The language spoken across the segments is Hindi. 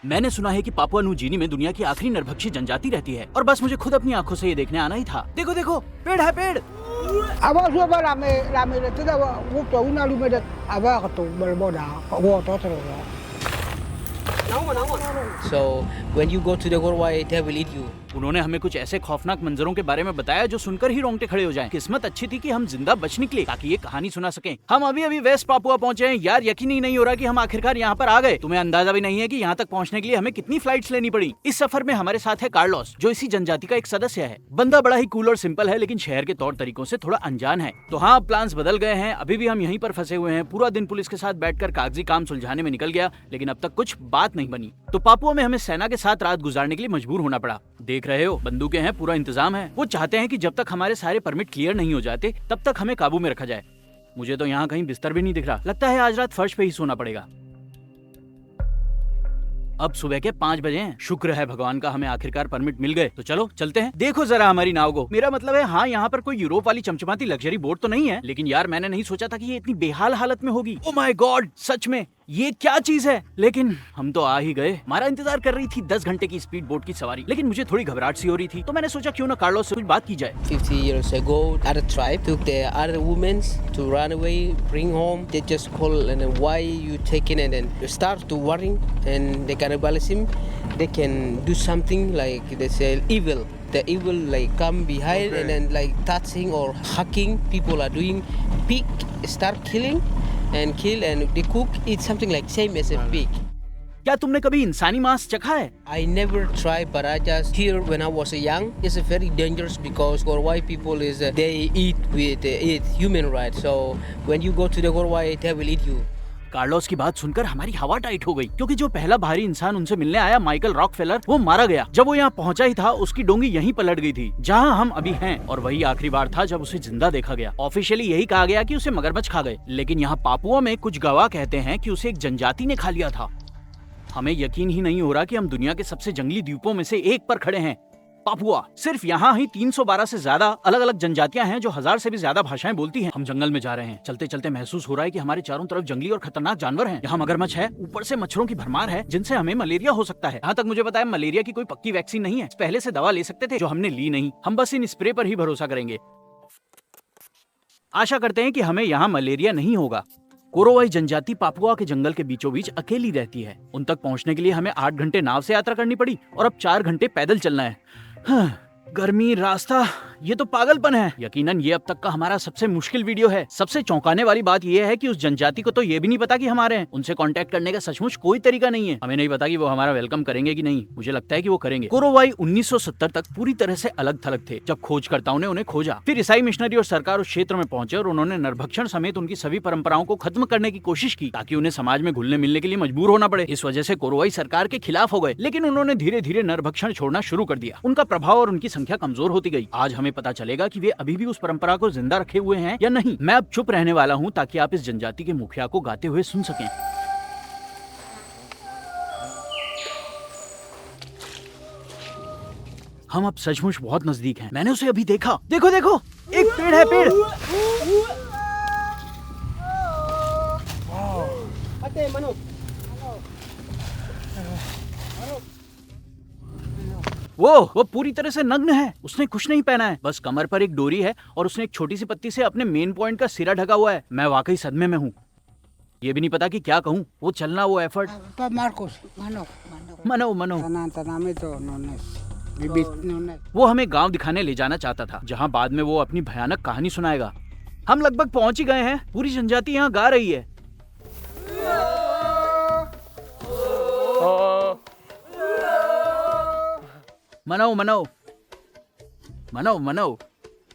मैंने सुना है कि पापुआ न्यू गिनी में दुनिया की आखिरी नरभक्षी जनजाति रहती है और बस मुझे खुद अपनी आंखों से ये देखने आना ही था। देखो देखो, पेड़ है पेड़। So when you go to the Gorwai, they will eat you. उन्होंने हमें कुछ ऐसे खौफनाक मंजरों के बारे में बताया जो सुनकर ही रोंगटे खड़े हो जाएं। किस्मत अच्छी थी कि हम जिंदा बच निकले ताकि ये कहानी सुना सकें। हम अभी अभी वेस्ट पापुआ पहुंचे हैं। यार यकीन ही नहीं हो रहा कि हम आखिरकार यहाँ पर आ गए। तुम्हें अंदाजा भी नहीं है कि यहाँ तक पहुँचने के लिए हमें कितनी फ्लाइट्स लेनी पड़ी। इस सफर में हमारे साथ है कार्लोस, जो इसी जनजाति का एक सदस्य है। बंदा बड़ा ही कूल और सिंपल है, लेकिन शहर के तौर तरीकों से थोड़ा अनजान है। तो हाँ, प्लान्स बदल गए हैं। अभी भी हम यहीं पर फंसे हुए हैं। पूरा दिन पुलिस के साथ बैठकर कागजी काम सुलझाने में निकल गया, लेकिन अब तक कुछ बात नहीं बनी। तो पापुआ में हमें सेना के साथ रात गुजारने के लिए मजबूर होना पड़ा। देख रहे हो, बंदूकें हैं, पूरा इंतजाम है। वो चाहते हैं कि जब तक हमारे सारे परमिट क्लियर नहीं हो जाते तब तक हमें काबू में रखा जाए। मुझे तो यहाँ कहीं बिस्तर भी नहीं दिख रहा। लगता है आज रात फर्श पे ही सोना पड़ेगा। अब सुबह के 5 बजे हैं। शुक्र है भगवान का, हमें आखिरकार परमिट मिल गए। तो चलो चलते हैं। देखो जरा हमारी नाव को। मेरा मतलब है, हाँ यहाँ पर कोई यूरोप वाली चमचमाती लग्जरी बोट तो नहीं है, लेकिन यार मैंने नहीं सोचा था कि ये इतनी बेहाल हालत में होगी। ओ माय गॉड, सच में ये क्या चीज है। लेकिन हम तो आ ही गए। हमारा इंतजार कर रही थी 10 घंटे की स्पीड बोट की सवारी, लेकिन मुझे थोड़ी घबराहट सी हो रही थी। तो मैंने सोचा क्यों ना कार्लोस से कुछ बात की जाए। 50 years ago, other tribe took the other women to run away, bring home. They just call and then why you taking, and then you start to worrying and the cannibalism. They can do something like they say evil. The evil like come behind and then like touching or hacking. People are doing pig, start killing and kill and they cook. It's something like same as a pig. क्या तुमने कभी इंसानी मांस चखा है? I never tried, but I just hear when I was young. It's very dangerous because Gorwai people is they eat human rights. So when you go to the Gorwai, they will eat you. Carlos की बात सुनकर हमारी हवा टाइट हो गई, क्योंकि जो पहला बाहरी इंसान उनसे मिलने आया, माइकल रॉकफेलर, वो मारा गया। जब वो यहाँ पहुंचा ही था, उसकी डोंगी यहीं पलट गई थी जहाँ हम अभी हैं, और वही आखिरी बार था जब उसे जिंदा देखा गया। ऑफिशियली यही कहा गया कि उसे मगरमच्छ खा गए, लेकिन यहाँ पापुआ में कुछ गवाह कहते हैं कि उसे एक जनजाति ने खा लिया था। हमें यकीन ही नहीं हो रहा कि हम दुनिया के सबसे जंगली द्वीपों में से एक पर खड़े हैं। पापुआ, सिर्फ यहाँ ही 312 से ज्यादा अलग अलग जनजातियां हैं जो 1000 से भी ज्यादा भाषाएं बोलती हैं। हम जंगल में जा रहे हैं। चलते चलते महसूस हो रहा है कि हमारे चारों तरफ जंगली और खतरनाक जानवर हैं। यहाँ मगरमच्छ है, ऊपर से मच्छरों की भरमार है जिनसे हमें मलेरिया हो सकता है। यहाँ तक मुझे पता है मलेरिया की कोई पक्की वैक्सीन नहीं है। पहले से दवा ले सकते थे, जो हमने ली नहीं। हम बस इन स्प्रे पर ही भरोसा करेंगे। आशा करते हैं कि हमें यहाँ मलेरिया नहीं होगा। कोरोवाई जनजाति पापुआ के जंगल के बीचों बीच अकेली रहती है। उन तक पहुँचने के लिए हमें 8 घंटे नाव से यात्रा करनी पड़ी और अब 4 घंटे पैदल चलना है। गर्मी, रास्ता, ये तो पागलपन है। यकीनन ये अब तक का हमारा सबसे मुश्किल वीडियो है। सबसे चौंकाने वाली बात ये है कि उस जनजाति को तो ये भी नहीं पता कि हमारे हैं। उनसे कांटेक्ट करने का सचमुच कोई तरीका नहीं है। हमें नहीं पता कि वो हमारा वेलकम करेंगे कि नहीं। मुझे लगता है कि वो करेंगे। कोरोवाई 1970 तक पूरी तरह से अलग थलग थे, जब खोजकर्ताओं ने उन्हें खोजा। फिर ईसाई मिशनरी और सरकार उस क्षेत्र में पहुंचे और उन्होंने नरभक्षण समेत उनकी सभी परंपराओं को खत्म करने की कोशिश की, ताकि उन्हें समाज में घुलने मिलने के लिए मजबूर होना पड़े। इस वजह से कोरोवाई सरकार के खिलाफ हो गए, लेकिन उन्होंने धीरे धीरे नरभक्षण छोड़ना शुरू कर दिया। उनका प्रभाव और उनकी संख्या कमजोर होती गई। आज हमें पता चलेगा कि वे अभी भी उस परंपरा को जिंदा रखे हुए हैं या नहीं। मैं अब चुप रहने वाला हूँ ताकि आप इस जनजाति के मुखिया को गाते हुए सुन सकें। हम अब सचमुच बहुत नजदीक हैं। मैंने उसे अभी देखा। देखो देखो, एक पेड़ है, पेड़। वो पूरी तरह से नग्न है। उसने कुछ नहीं पहना है, बस कमर पर एक डोरी है और उसने एक छोटी सी पत्ती से अपने मेन पॉइंट का सिरा ढका हुआ है। मैं वाकई सदमे में हूँ। ये भी नहीं पता कि क्या कहूँ। वो चलना, वो एफर्ट। मनो मनो। वो हमें गांव दिखाने ले जाना चाहता था, जहाँ बाद में वो अपनी भयानक कहानी सुनाएगा। हम लगभग पहुँच ही गए हैं। पूरी जनजाति यहाँ गा रही है। मनो मनो मनो मनो।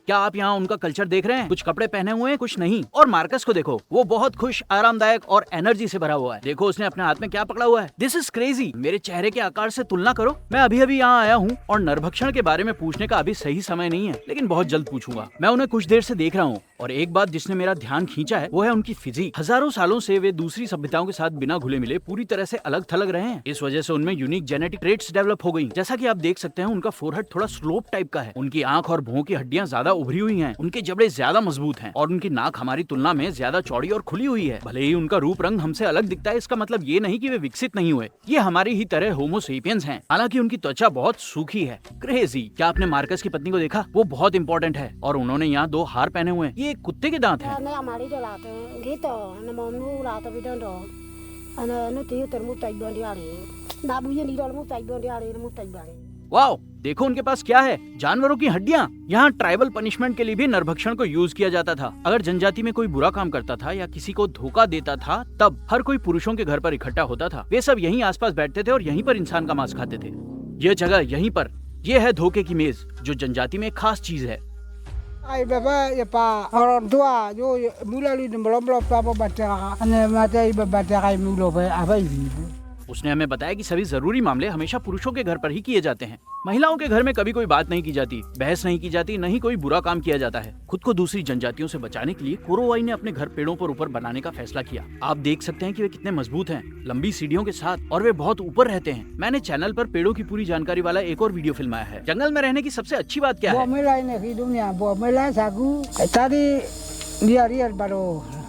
क्या आप यहाँ उनका कल्चर देख रहे हैं? कुछ कपड़े पहने हुए हैं, कुछ नहीं। और मार्कस को देखो, वो बहुत खुश, आरामदायक और एनर्जी से भरा हुआ है। देखो उसने अपने हाथ में क्या पकड़ा हुआ है। This is crazy. मेरे चेहरे के आकार से तुलना करो। मैं अभी अभी यहाँ आया हूँ और नरभक्षण के बारे में पूछने का अभी सही समय नहीं है, लेकिन बहुत जल्द पूछूंगा। मैं उन्हें कुछ देर से देख रहा हूँ और एक बात जिसने मेरा ध्यान खींचा है वो है उनकी फिजिक। हजारों सालों से वे दूसरी सभ्यताओं के साथ बिना घुले मिले पूरी तरह से अलग थलग रहे हैं। इस वजह से उनमें यूनिक जेनेटिक ट्रेट्स डेवलप हो गई। जैसा कि आप देख सकते हैं, उनका फोरहेड थोड़ा स्लोप टाइप का है। उनकी आंख और भौं की हड्डियां ज्यादा उभरी हुई हैं, उनके जबड़े ज्यादा मजबूत हैं और उनकी नाक हमारी तुलना में ज्यादा चौड़ी और खुली हुई है। भले ही उनका रूप रंग हमसे अलग दिखता है, इसका मतलब ये नहीं कि वे विकसित नहीं हुए। ये हमारी ही तरह होमो सेपियंस हैं। हालांकि उनकी त्वचा बहुत सूखी है। क्रेजी। क्या आपने मार्कस की पत्नी को देखा? वो बहुत इंपॉर्टेंट है और उन्होंने यहाँ 2 हार पहने हुए हैं। ये एक कुत्ते के दांत हैं। वाओ, देखो उनके पास क्या है, जानवरों की हड्डियाँ। यहाँ ट्राइबल पनिशमेंट के लिए भी नरभक्षण को यूज किया जाता था। अगर जनजाति में कोई बुरा काम करता था या किसी को धोखा देता था, तब हर कोई पुरुषों के घर पर इकट्ठा होता था। वे सब यहीं आसपास बैठते थे और यहीं पर इंसान का मांस खाते थे। ये जगह यहीं पर, ये है धोखे की मेज, जो जनजाति में एक खास चीज है। Ai baba ya pa orang tua yo mula lu belum apa baca ane mata iba baca kai mulo pe apa ibu. उसने हमें बताया कि सभी जरूरी मामले हमेशा पुरुषों के घर पर ही किए जाते हैं। महिलाओं के घर में कभी कोई बात नहीं की जाती, बहस नहीं की जाती, नहीं कोई बुरा काम किया जाता है। खुद को दूसरी जनजातियों से बचाने के लिए कोरोवाई ने अपने घर पेड़ों पर ऊपर बनाने का फैसला किया। आप देख सकते हैं कि वे कितने मजबूत हैं, लंबी सीढ़ियों के साथ, और वे बहुत ऊपर रहते हैं। मैंने चैनल पर पेड़ों की पूरी जानकारी वाला एक और वीडियो फिल्माया है। जंगल में रहने की सबसे अच्छी बात क्या है? Bomela ini hidupnya, bomela sagu. Tadi lihat baru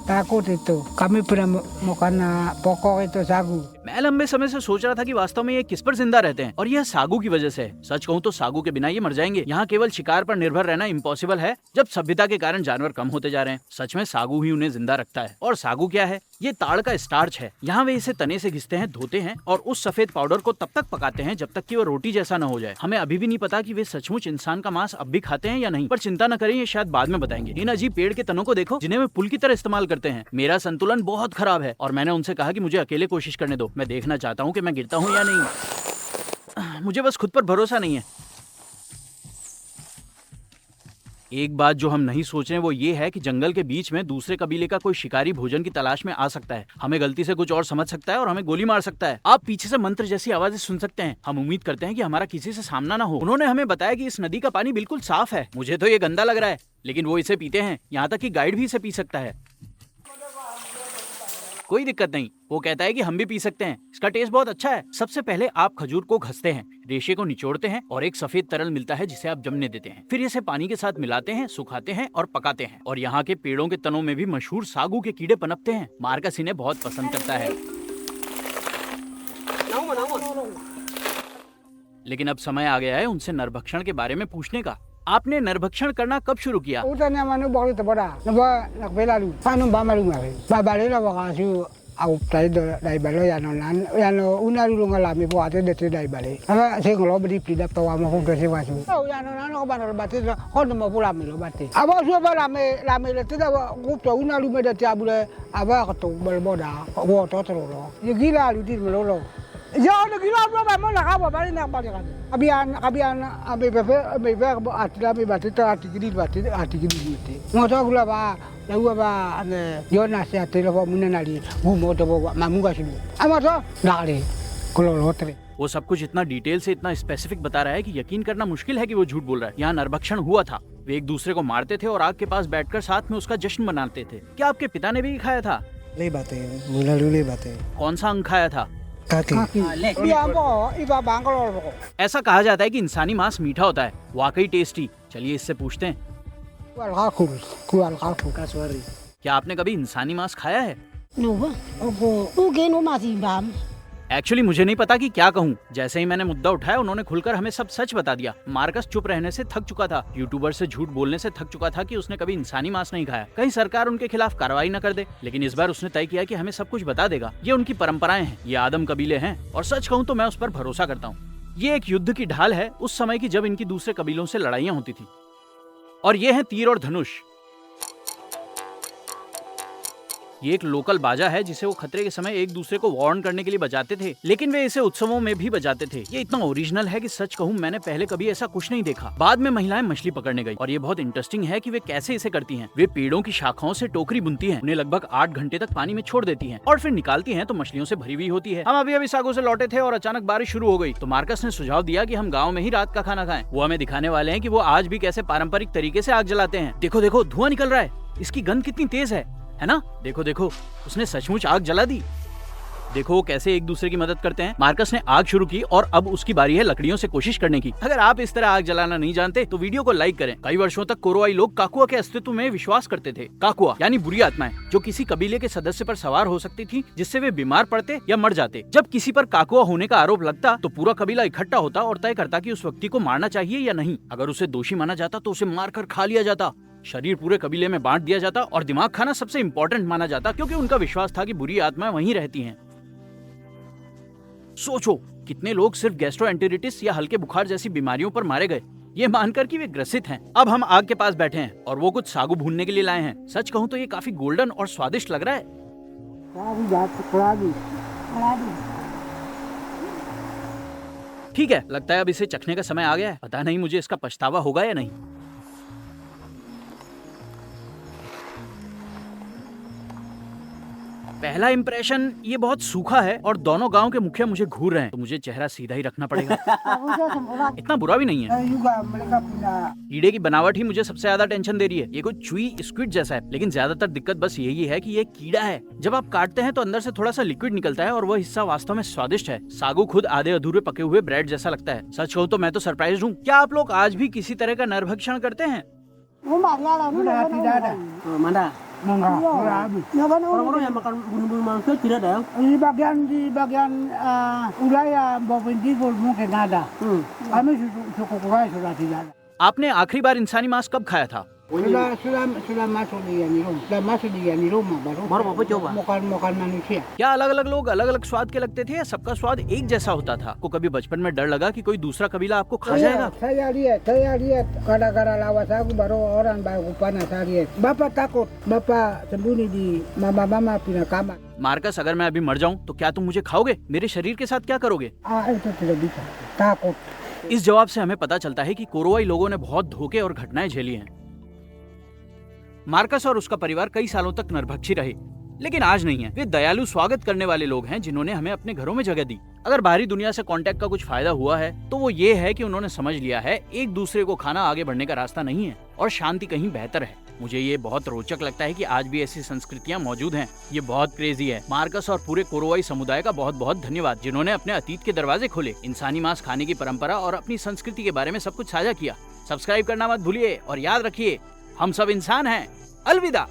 takut itu. Kami pernah makan pokok itu sagu. मैं लंबे समय से सोच रहा था कि वास्तव में ये किस पर जिंदा रहते हैं, और यह सागू की वजह से है। सच कहूँ तो सागू के बिना ये मर जाएंगे। यहाँ केवल शिकार पर निर्भर रहना इम्पॉसिबल है, जब सभ्यता के कारण जानवर कम होते जा रहे हैं। सच में सागू ही उन्हें जिंदा रखता है। और सागू क्या है? ये ताड़ का स्टार्च है। यहाँ वे इसे तने से घिसते हैं, धोते हैं और उस सफेद पाउडर को तब तक पकाते हैं जब तक कि वो रोटी जैसा न हो जाए। हमें अभी भी नहीं पता कि वे सचमुच इंसान का मांस अब भी खाते हैं या नहीं, पर चिंता न करें, ये शायद बाद में बताएंगे। इन अजीब पेड़ के तनों को देखो, जिन्हें वे पुल की तरह इस्तेमाल करते हैं। मेरा संतुलन बहुत खराब है और मैंने उनसे कहा कि मुझे अकेले कोशिश करने दो। मैं देखना चाहता हूँ कि मैं गिरता हूँ या नहीं। मुझे बस खुद पर भरोसा नहीं है। एक बात जो हम नहीं सोच रहे वो ये है कि जंगल के बीच में दूसरे कबीले का कोई शिकारी भोजन की तलाश में आ सकता है, हमें गलती से कुछ और समझ सकता है और हमें गोली मार सकता है। आप पीछे से मंत्र जैसी आवाजें सुन सकते हैं। हम उम्मीद करते हैं कि हमारा किसी से सामना ना हो। उन्होंने हमें बताया कि इस नदी का पानी बिल्कुल साफ है। मुझे तो ये गंदा लग रहा है, लेकिन वो इसे पीते हैं। यहाँ तक कि गाइड भी इसे पी सकता है। कोई दिक्कत नहीं, वो कहता है कि हम भी पी सकते हैं। इसका टेस्ट बहुत अच्छा है। सबसे पहले आप खजूर को घसते हैं, रेशे को निचोड़ते हैं और एक सफेद तरल मिलता है जिसे आप जमने देते हैं। फिर इसे पानी के साथ मिलाते हैं, सुखाते हैं और पकाते हैं। और यहाँ के पेड़ों के तनों में भी मशहूर सागू के कीड़े पनपते हैं। मार्कस इन्हें बहुत पसंद करता है। लेकिन अब समय आ गया है उनसे नरभक्षण के बारे में पूछने का। आपने नरभक्षण करना कब शुरू किया? Utanya manu baru terbara. Napa nak belalu. Panu bamalu ngare. Babale la wakasu au tai dai balo ya no nan ya no una lu ngalami bo ate de dai bale. Ama se ngolo bedi pida tawa ma ko kese wasu. Oh ya no nan ko banor bate ko no mo pula mi lo bate. Aba su ba la me le tada ko to una lu me de tia bule aba ko to bal boda. Wo to to lo. Ye gila lu di lo lo. Ya no gila lo ba mo la ka ba bale na ba ka. Abian abi befe atila mi bate ta atigidi bate atigidi bate. Mo to gula ba lagu ba ane yona se atila ba munenali bu mo to ba mamuga silu. Ama to nare kulo lotre. वो सब कुछ इतना डिटेल से इतना स्पेसिफिक बता रहा है कि यकीन करना मुश्किल है कि वो झूठ बोल रहा है। यहाँ नरभक्षण हुआ था। वे एक दूसरे को मारते थे और आग के पास बैठकर साथ में उसका जश्न मनाते थे। क्या आपके पिता ने भी खाया था? ले बातें मुलालू ले बातें कौन सा अंग खाया था? काकी ऐसा कहा जाता है कि इंसानी मांस मीठा होता है, वाकई टेस्टी। चलिए इससे पूछते हैं, क्या आपने कभी इंसानी मांस खाया है? एक्चुअली मुझे नहीं पता कि क्या कहूँ। जैसे ही मैंने मुद्दा उठाया उन्होंने खुलकर हमें सब सच बता दिया। मार्कस चुप रहने से थक चुका था, यूट्यूबर से झूठ बोलने से थक चुका था कि उसने कभी इंसानी मांस नहीं खाया। कहीं सरकार उनके खिलाफ कार्रवाई न कर दे। लेकिन इस बार उसने तय किया कि हमें सब कुछ बता देगा। ये उनकी परंपराएं हैं, ये आदम कबीले हैं और सच कहूँ तो मैं उस पर भरोसा करता हूँ। ये एक युद्ध की ढाल है उस समय की जब इनकी दूसरे कबीलों से लड़ाइयाँ होती थी। और ये है तीर और धनुष। ये एक लोकल बाजा है जिसे वो खतरे के समय एक दूसरे को वार्न करने के लिए बजाते थे, लेकिन वे इसे उत्सवों में भी बजाते थे। ये इतना ओरिजिनल है कि सच कहूँ मैंने पहले कभी ऐसा कुछ नहीं देखा। बाद में महिलाएं मछली पकड़ने गई और ये बहुत इंटरेस्टिंग है कि वे कैसे इसे करती हैं। वे पेड़ों की शाखाओं से टोकरी बुनती हैं, उन्हें लगभग 8 घंटे तक पानी में छोड़ देती हैं और फिर निकालती हैं तो मछलियों से भरी हुई होती है। हम अभी सागो से लौटे थे और अचानक बारिश शुरू हो गई, तो मार्कस ने सुझाव दिया कि हम गाँव में ही रात का खाना खाएं। वो हमें दिखाने वाले हैं कि वो आज भी कैसे पारंपरिक तरीके से आग जलाते हैं। देखो देखो धुआं निकल रहा है, इसकी गंध कितनी तेज है ना? देखो देखो उसने सचमुच आग जला दी। देखो वो कैसे एक दूसरे की मदद करते हैं। मार्कस ने आग शुरू की और अब उसकी बारी है लकड़ियों से कोशिश करने की। अगर आप इस तरह आग जलाना नहीं जानते तो वीडियो को लाइक करें। कई वर्षों तक कोरोवाई लोग काकुआ के अस्तित्व में विश्वास करते थे। काकुआ यानी बुरी आत्माएं जो किसी कबीले के सदस्य पर सवार हो सकती थी, जिससे वे बीमार पड़ते या मर जाते। जब किसी पर काकुआ होने का आरोप लगता तो पूरा कबीला इकट्ठा होता और तय करता कि उस व्यक्ति को मारना चाहिए या नहीं। अगर उसे दोषी माना जाता तो उसे मारकर खा लिया जाता। शरीर पूरे कबीले में बांट दिया जाता और दिमाग खाना सबसे इम्पोर्टेंट माना जाता, क्योंकि उनका विश्वास था कि बुरी आत्माएं वहीं रहती हैं। सोचो कितने लोग सिर्फ गैस्ट्रोएंटेरिटिस या हल्के बुखार जैसी बीमारियों पर मारे गए, ये मानकर कि वे ग्रसित हैं। अब हम आग के पास बैठे हैं और वो कुछ सागू भूनने के लिए लाए हैं। सच कहूँ तो ये काफी गोल्डन और स्वादिष्ट लग रहा है। ठीक है, लगता है अब इसे चखने का समय आ गया है। पता नहीं मुझे इसका पछतावा होगा या नहीं। पहला इंप्रेशन ये बहुत सूखा है और दोनों गांव के मुखिया मुझे घूर रहे हैं, तो मुझे चेहरा सीधा ही रखना पड़ेगा। इतना बुरा भी नहीं है। कीड़े की बनावट ही मुझे सबसे ज्यादा टेंशन दे रही है। ये कुछ चुई स्क्विड जैसा है, लेकिन ज्यादातर दिक्कत बस यही है कि ये कीड़ा है। जब आप काटते हैं तो अंदर से थोड़ा सा लिक्विड निकलता है और वह हिस्सा वास्तव में स्वादिष्ट है। सागू खुद आधे अधूरे पके हुए ब्रेड जैसा लगता है। सच कहूँ तो मैं तो सरप्राइज हूँ। क्या आप लोग आज भी किसी तरह का नरभक्षण करते हैं? Orang-orang yang makan bunuh-bunuh manusia tidak ada. Di bagian wilayah bawah Timur mungkin ada. Kami suku Kurai sudah tidak ada. आपने आखिरी बार इंसानी मांस कब खाया था? Sudah masuk di rumah baru. Baru Bapak coba. Makan manusia. क्या अलग अलग लोग अलग अलग स्वाद के लगते थे या सबका स्वाद एक जैसा होता था? को कभी बचपन में डर लगा कि कोई दूसरा कबीला आपको खा जाएगा? Saya lihat gara-gara lawas aku baru orang baru panas saya lihat. Bapak takut, bapak sembunyi di mama punya kamar. Marcus, अगर मैं अभी मर जाऊं तो क्या तुम मुझे खाओगे? मेरे शरीर के साथ क्या करोगे? Itu tidak bisa. Takut. इस जवाब से हमें पता चलता है कि कोरोवाई लोगों ने बहुत धोखे और घटनाएं झेली हैं। मार्कस और उसका परिवार कई सालों तक नरभक्षी रहे, लेकिन आज नहीं है। वे दयालु स्वागत करने वाले लोग हैं जिन्होंने हमें अपने घरों में जगह दी। अगर बाहरी दुनिया से कांटेक्ट का कुछ फायदा हुआ है तो वो ये है कि उन्होंने समझ लिया है एक दूसरे को खाना आगे बढ़ने का रास्ता नहीं है और शांति कहीं बेहतर है। मुझे ये बहुत रोचक लगता है कि आज भी ऐसी संस्कृतियां मौजूद हैं। ये बहुत क्रेजी है। मार्कस और पूरे कोरोवाई समुदाय का बहुत बहुत धन्यवाद, जिन्होंने अपने अतीत के दरवाजे खोले, इंसानी मांस खाने की परंपरा और अपनी संस्कृति के बारे में सब कुछ साझा किया। सब्सक्राइब करना मत भूलिए और याद रखिए, हम सब इंसान हैं। अलविदा।